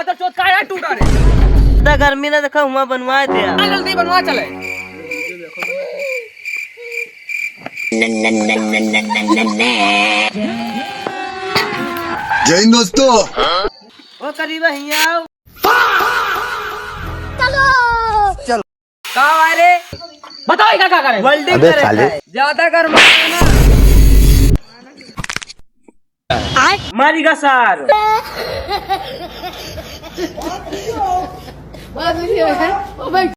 माता चोट का है टूटा रे। इतना गर्मी ना देखा हुआ बनवाए थे यार। जल्दी बनवा चले। जय हिंद दोस्तों। वो करीबा हिया आओ। का रे बताओ क्या करे। वेल्डिंग करे ज्यादा कर मारी का सार।